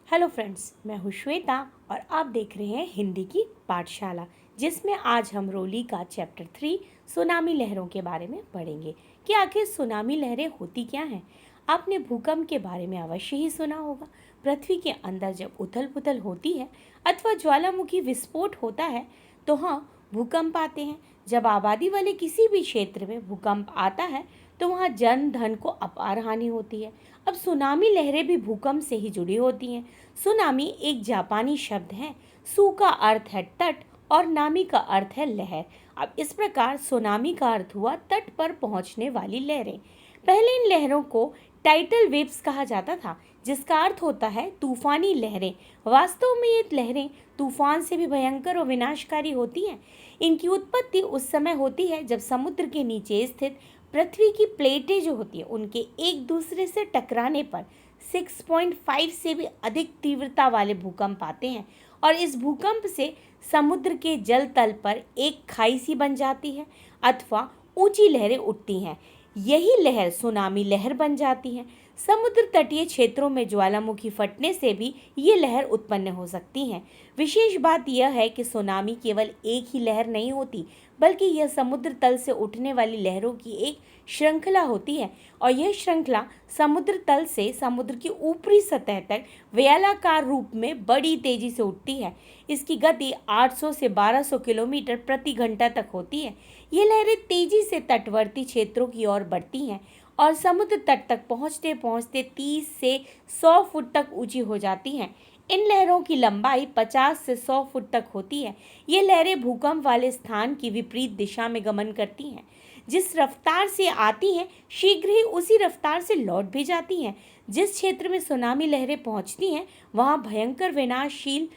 Hello friends, मैं हूँ श्वेता और आप देख रहे हैं हिंदी की पाठशाला, जिसमें आज हम रोली का चैप्टर 3 सुनामी लहरों के बारे में पढ़ेंगे कि आखिर सुनामी लहरें होती क्या हैं। आपने भूकंप के बारे में अवश्य ही सुना होगा। पृथ्वी के अंदर जब उथल पुथल होती है अथवा ज्वालामुखी विस्फोट होता है तो हाँ, भूकंप आते हैं। जब आबादी वाले किसी भी क्षेत्र में भूकंप आता है तो वहाँ जन धन को अपार हानि होती है। अब सुनामी लहरें भी भूकंप से ही जुड़ी होती हैं। सुनामी एक जापानी शब्द है। सु का अर्थ है तट और नामी का अर्थ है लहर। अब इस प्रकार सुनामी का अर्थ हुआ तट पर पहुंचने वाली लहरें। पहले इन लहरों को टाइटल वेव्स कहा जाता था, जिसका अर्थ होता है तूफानी लहरें। वास्तव में ये लहरें तूफान से भी भयंकर और विनाशकारी होती हैं। इनकी उत्पत्ति उस समय होती है जब समुद्र के नीचे स्थित पृथ्वी की प्लेटें जो होती है उनके एक दूसरे से टकराने पर 6.5 से भी अधिक तीव्रता वाले भूकंप आते हैं और इस भूकंप से समुद्र के जल तल पर एक खाई सी बन जाती है अथवा ऊंची लहरें उठती हैं। यही लहर सुनामी लहर बन जाती है। समुद्र तटीय क्षेत्रों में ज्वालामुखी फटने से भी ये लहर उत्पन्न हो सकती हैं। विशेष बात यह है कि सुनामी केवल एक ही लहर नहीं होती, बल्कि यह समुद्र तल से उठने वाली लहरों की एक श्रृंखला होती है और यह श्रृंखला समुद्र तल से समुद्र की ऊपरी सतह तक व्यालाकार रूप में बड़ी तेजी से उठती है। इसकी गति 800 से 1200 किलोमीटर प्रति घंटा तक होती है। ये लहरें तेजी से तटवर्ती क्षेत्रों की ओर बढ़ती हैं और समुद्र तट तक पहुंचते पहुंचते 30 से 100 फुट तक ऊंची हो जाती हैं। इन लहरों की लंबाई 50 से 100 फुट तक होती है। ये लहरें भूकंप वाले स्थान की विपरीत दिशा में गमन करती हैं। जिस रफ्तार से आती हैं शीघ्र ही उसी रफ्तार से लौट भी जाती हैं। जिस क्षेत्र में सुनामी लहरें पहुंचती हैं वहां भयंकर विनाशशील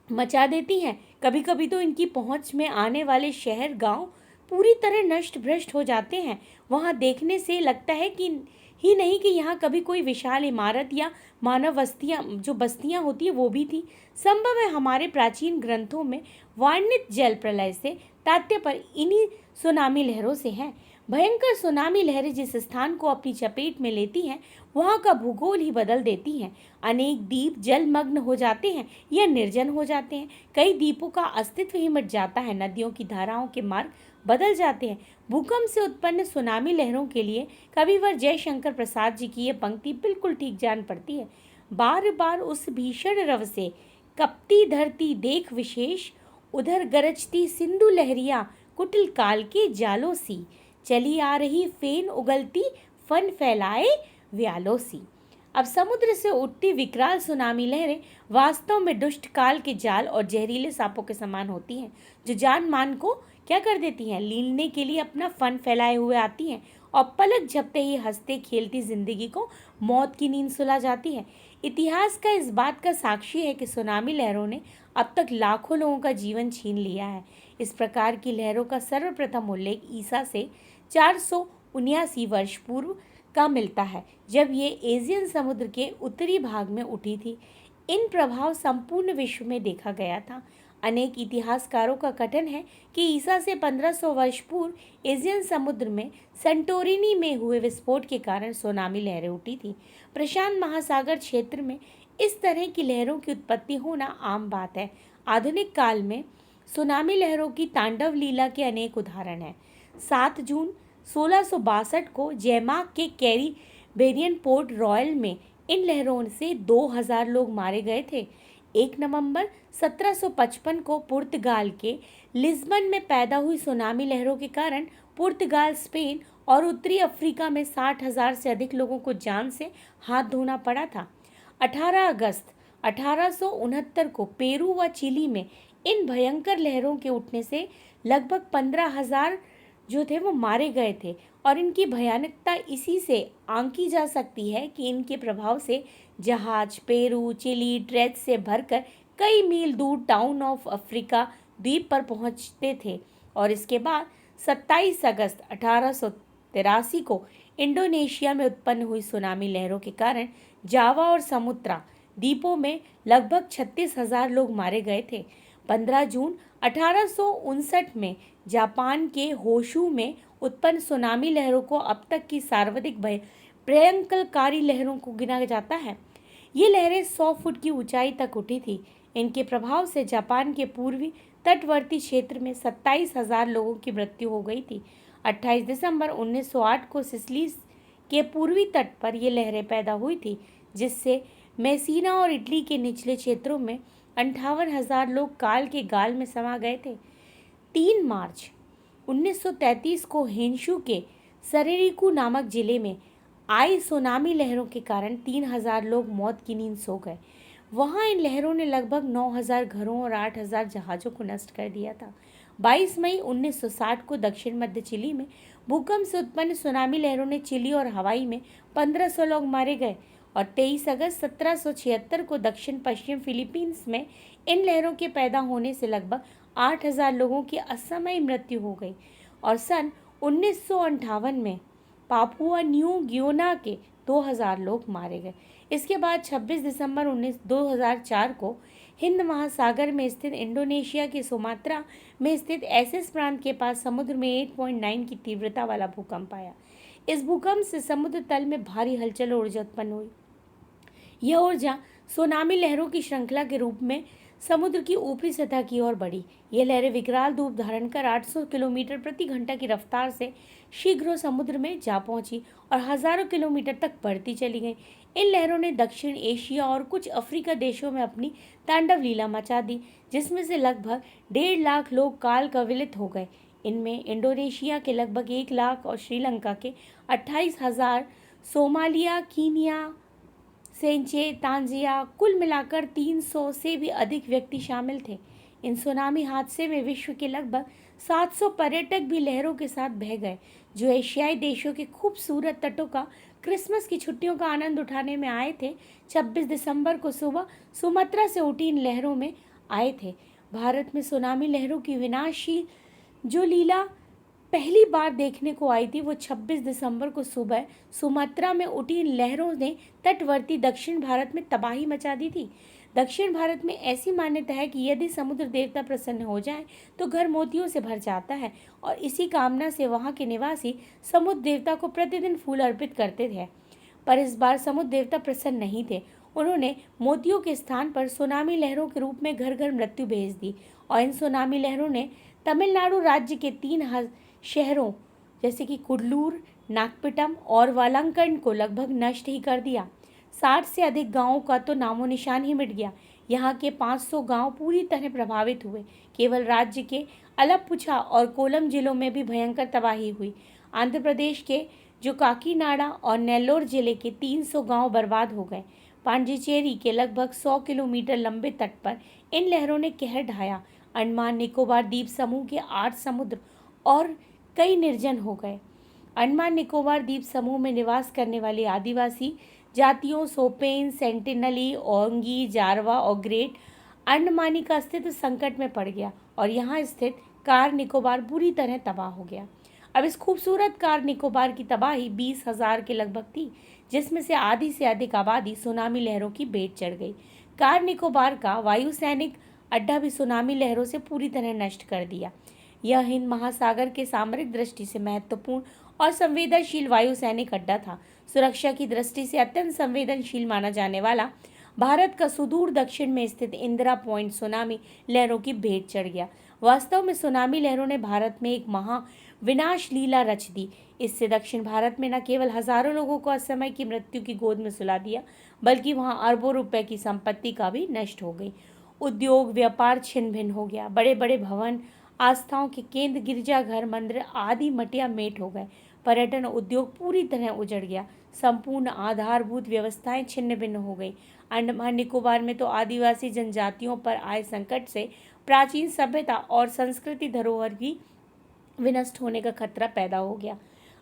मचा देती हैं। कभी कभी तो इनकी पहुंच में आने वाले शहर गांव पूरी तरह नष्ट भ्रष्ट हो जाते हैं। वहां देखने से लगता है कि ही नहीं कि यहाँ कभी कोई विशाल इमारत या मानव बस्तियां होती है वो भी थी। संभव है हमारे प्राचीन ग्रंथों में वर्णित जल प्रलय से तात्पर्य इन्हीं सुनामी लहरों से है। भयंकर सुनामी लहरें जिस स्थान को अपनी चपेट में लेती हैं वहाँ का भूगोल ही बदल देती हैं। अनेक द्वीप जलमग्न हो जाते हैं या निर्जन हो जाते हैं। कई द्वीपों का अस्तित्व ही मिट जाता है। नदियों की धाराओं के मार्ग बदल जाते हैं। भूकंप से उत्पन्न सुनामी लहरों के लिए कविवर जयशंकर प्रसाद जी की ये पंक्ति बिल्कुल ठीक जान पड़ती है। बार बार उस भीषण रव से कपती धरती देख विशेष, उधर गरजती सिंधु लहरिया कुटिल काल के जालों सी, चली आ रही फेन उगलती फन फैलाए व्यालों सी। अब समुद्र से उठती विकराल सुनामी लहरें वास्तव में दुष्ट काल के जाल और जहरीले सांपों के समान होती हैं, जो जान मान को क्या कर देती हैं, लीलने के लिए अपना फन फैलाए हुए आती हैं और पलक झपते ही हंसते खेलती जिंदगी को मौत की नींद सुला जाती है। इतिहास का इस बात का साक्षी है कि सुनामी लहरों ने अब तक लाखों लोगों का जीवन छीन लिया है। इस प्रकार की लहरों का सर्वप्रथम उल्लेख ईसा से 479 वर्ष पूर्व का मिलता है, जब ये एशियन समुद्र के उत्तरी भाग में उठी थी। इन प्रभाव संपूर्ण विश्व में देखा गया था। अनेक इतिहासकारों का कथन है कि ईसा से 1500 वर्ष पूर्व एशियन समुद्र में सेंटोरिनी में हुए विस्फोट के कारण सुनामी लहरें उठी थी। प्रशांत महासागर क्षेत्र में इस तरह की लहरों की उत्पत्ति होना आम बात है। आधुनिक काल में सुनामी लहरों की तांडव लीला के अनेक उदाहरण हैं। 7 जून 1662 को जैमाक के कैरिबियन पोर्ट रॉयल में इन लहरों से 2000 लोग मारे गए थे। 1 नवंबर 1755 को पुर्तगाल के लिस्बन में पैदा हुई सुनामी लहरों के कारण पुर्तगाल, स्पेन और उत्तरी अफ्रीका में 60,000 से अधिक लोगों को जान से हाथ धोना पड़ा था। 18 अगस्त 1869 को पेरू व चिली में इन भयंकर लहरों के उठने से लगभग 15,000 जो थे वो मारे गए थे और इनकी भयानकता इसी से आंकी जा सकती है कि इनके प्रभाव से जहाज पेरू, चिली, ट्रेच से भरकर कई मील दूर टाउन ऑफ अफ्रीका द्वीप पर पहुंचते थे और इसके बाद 27 अगस्त 1883 को इंडोनेशिया में उत्पन्न हुई सुनामी लहरों के कारण जावा और समुद्रा द्वीपों में लगभग 36,000 लोग मारे गए थे। 15 जून 1859 में जापान के होशू में उत्पन्न सुनामी लहरों को अब तक की सर्वाधिक भयंकरकारी लहरों को गिना जाता है। ये लहरें 100 फुट की ऊंचाई तक उठी थी। इनके प्रभाव से जापान के पूर्वी तटवर्ती क्षेत्र में 27,000 लोगों की मृत्यु हो गई थी। 28 दिसंबर 1908 को सिसिली के पूर्वी तट पर ये लहरें पैदा हुई थी, जिससे मैसीना और इटली के निचले क्षेत्रों में 58,000 लोग काल के गाल में समा गए थे। 3 मार्च 1933 को हेंशू के सरेरिकु नामक जिले में आई सुनामी लहरों के कारण 3,000 लोग मौत की नींद सो गए। वहां इन लहरों ने लगभग 9,000 घरों और 8,000 जहाज़ों को नष्ट कर दिया था। 22 मई 1960 को दक्षिण मध्य चिली में भूकंप से उत्पन्न सुनामी लहरों ने चिली और हवाई में 1,500 लोग मारे गए और 23 अगस्त 1776 को दक्षिण पश्चिम फिलीपींस में इन लहरों के पैदा होने से लगभग 8,000 लोगों की असमयी मृत्यु हो गई और सन 1958 में पापुआ न्यू गियोना के 2,000 लोग मारे गए। इसके बाद 26 दिसंबर 2004 को हिंद महासागर में स्थित इंडोनेशिया के सुमात्रा में स्थित एसेस प्रांत के पास समुद्र में 8.9 की तीव्रता वाला भूकंप आया। इस भूकंप से समुद्र तल में भारी हलचल और ऊर्जा उत्पन्न हुई। यह ऊर्जा सुनामी लहरों की श्रृंखला के रूप में समुद्र की ऊपरी सतह की ओर बढ़ी। ये लहरें विकराल रूप धारण कर 800 किलोमीटर प्रति घंटा की रफ्तार से शीघ्र समुद्र में जा पहुंची और हजारों किलोमीटर तक बढ़ती चली गईं। इन लहरों ने दक्षिण एशिया और कुछ अफ्रीका देशों में अपनी तांडव लीला मचा दी, जिसमें से लगभग 1.5 लाख लोग काल कवलित हो गए। इनमें इंडोनेशिया के लगभग 1 लाख और श्रीलंका के 28,000, सोमालिया, कीनिया, सेंचे, तांजिया, कुल मिलाकर 300 से भी अधिक व्यक्ति शामिल थे। इन सुनामी हादसे में विश्व के लगभग 700 पर्यटक भी लहरों के साथ बह गए, जो एशियाई देशों के खूबसूरत तटों का क्रिसमस की छुट्टियों का आनंद उठाने में आए थे। 26 दिसंबर को सुबह सुमात्रा से उठी इन लहरों में आए थे। भारत में सुनामी लहरों की विनाशील जो लीला पहली बार देखने को आई थी, वो 26 दिसंबर को सुबह सुमात्रा में उठी इन लहरों ने तटवर्ती दक्षिण भारत में तबाही मचा दी थी। दक्षिण भारत में ऐसी मान्यता है कि यदि समुद्र देवता प्रसन्न हो जाए तो घर मोतियों से भर जाता है और इसी कामना से वहां के निवासी समुद्र देवता को प्रतिदिन फूल अर्पित करते थे। पर इस बार समुद्र देवता प्रसन्न नहीं थे। उन्होंने मोतियों के स्थान पर सुनामी लहरों के रूप में घर घर मृत्यु भेज दी और इन सुनामी लहरों ने तमिलनाडु राज्य के 3 शहरों जैसे कि कुडलूर, नागपिटम और वालंकण को लगभग नष्ट ही कर दिया। 60 से अधिक गांवों का तो नामो निशान ही मिट गया। यहाँ के 500 गांव पूरी तरह प्रभावित हुए। केवल राज्य के अलपुझा और कोल्लम जिलों में भी भयंकर तबाही हुई। आंध्र प्रदेश के जो काकीनाडा और नेल्लोर जिले के 300 गांव बर्बाद हो गए। पांडिचेरी के लगभग 100 किलोमीटर लंबे तट पर इन लहरों ने कहर ढाया। अंडमान निकोबार द्वीप समूह के 8 समुद्र और कई निर्जन हो गए। अंडमान निकोबार द्वीप समूह में निवास करने वाली आदिवासी जातियों सोपेन, सेंटिनली, ओंगी, जारवा और ग्रेट अंडमानी का अस्तित्व संकट में पड़ गया और यहाँ स्थित कार निकोबार बुरी तरह तबाह हो गया। अब इस खूबसूरत कार निकोबार की तबाही 20,000 के लगभग थी, जिसमें से आधी से अधिक आबादी सुनामी लहरों की भेंट चढ़ गई। कार निकोबार का वायुसैनिक अड्डा भी सुनामी लहरों से पूरी तरह नष्ट कर दिया। यह हिंद महासागर के सामरिक दृष्टि से महत्वपूर्ण और संवेदनशील वायुसैनिक अड्डा था। सुरक्षा की दृष्टि से अत्यंत संवेदनशील माना जाने वाला भारत का सुदूर दक्षिण में स्थित इंदिरा पॉइंट सुनामी लहरों की भेंट चढ़ गया। वास्तव में सुनामी लहरों ने भारत में एक महा विनाश लीला रच दी। इससे दक्षिण भारत में न केवल हजारों लोगों को असमय की मृत्यु की गोद में सुला दिया, बल्कि वहां अरबों रुपए की संपत्ति का भी नष्ट हो गई। उद्योग व्यापार छिन्न भिन्न हो गया। बड़े बड़े भवन, आस्थाओं के केंद्र, गिरजाघर, मंदिर आदि मटिया मेट हो गए। पर्यटन उद्योग पूरी तरह उजड़ गया। संपूर्ण आधारभूत व्यवस्थाएं छिन्न भिन्न हो गई। अंडमान निकोबार में तो आदिवासी जनजातियों पर आए संकट से प्राचीन सभ्यता और संस्कृति धरोहर की विनष्ट होने का खतरा पैदा हो गया।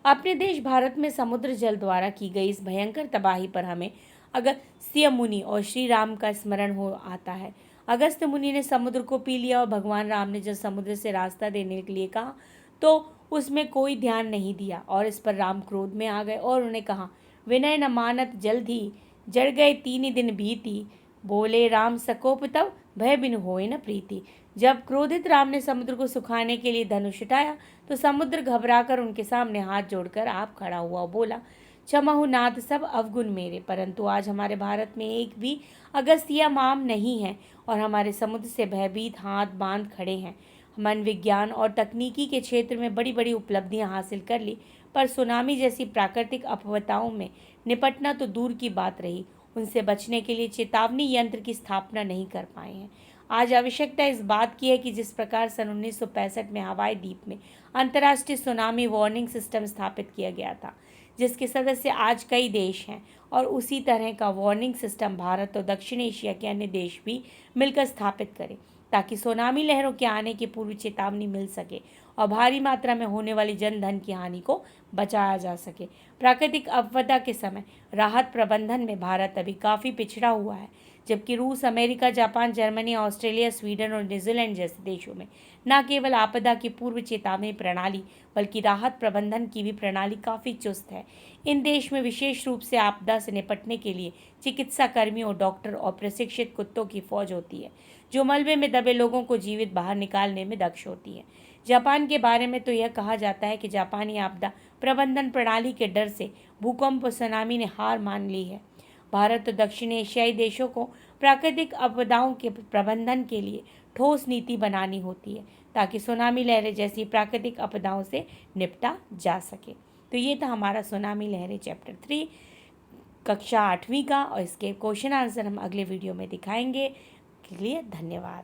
अपने देश भारत में समुद्र जल द्वारा की गई इस भयंकर तबाही पर हमें अगस्त्य मुनि और श्री राम का स्मरण हो आता है। अगस्त्य मुनि ने समुद्र को पी लिया और भगवान राम ने जब समुद्र से रास्ता देने के लिए कहा तो उसमें कोई ध्यान नहीं दिया और इस पर राम क्रोध में आ गए और उन्हें कहा, विनय न मानत जल्दी जड़ गए 3 दिन बीती, बोले राम सकोप तब भय बिन होए न प्रीति। जब क्रोधित राम ने समुद्र को सुखाने के लिए धनुष उठाया तो समुद्र घबराकर उनके सामने हाथ जोड़कर आप खड़ा हुआ, बोला, क्षमहु नाथ सब अवगुण मेरे। परंतु आज हमारे भारत में एक भी अगस्तिया माम नहीं है और हमारे समुद्र से भयभीत हाथ बांध खड़े हैं। मन विज्ञान और तकनीकी के क्षेत्र में बड़ी बड़ी उपलब्धियां हासिल कर ली, पर सुनामी जैसी प्राकृतिक आपदाओं में निपटना तो दूर की बात रही, उनसे बचने के लिए चेतावनी यंत्र की स्थापना नहीं कर पाए हैं। आज आवश्यकता इस बात की है कि जिस प्रकार सन 1965 में हवाई द्वीप में अंतर्राष्ट्रीय सुनामी वार्निंग सिस्टम स्थापित किया गया था, जिसके सदस्य आज कई देश हैं, और उसी तरह का वार्निंग सिस्टम भारत और दक्षिण एशिया के अन्य देश भी मिलकर स्थापित करें, ताकि सुनामी लहरों के आने की पूर्व चेतावनी मिल सके और भारी मात्रा में होने वाली जन धन की हानि को बचाया जा सके। प्राकृतिक आपदा के समय राहत प्रबंधन में भारत अभी काफ़ी पिछड़ा हुआ है, जबकि रूस, America, Japan, Germany, Australia, Sweden और न्यूजीलैंड जैसे देशों में न केवल आपदा की पूर्व चेतावनी प्रणाली बल्कि राहत प्रबंधन की भी प्रणाली काफ़ी चुस्त है। इन देश में विशेष रूप से आपदा से निपटने के लिए चिकित्सा कर्मियों, डॉक्टर और प्रशिक्षित कुत्तों की फौज होती है, जो मलबे में दबे लोगों को जीवित बाहर निकालने में दक्ष होती है। जापान के बारे में तो यह कहा जाता है कि जापानी आपदा प्रबंधन प्रणाली के डर से भूकंप और सुनामी ने हार मान ली है। भारत और दक्षिण एशियाई देशों को प्राकृतिक आपदाओं के प्रबंधन के लिए ठोस नीति बनानी होती है, ताकि सुनामी लहरें जैसी प्राकृतिक आपदाओं से निपटा जा सके। तो ये था हमारा सुनामी लहरें चैप्टर 3 कक्षा 8वीं का, और इसके क्वेश्चन आंसर हम अगले वीडियो में दिखाएंगे। के लिए धन्यवाद।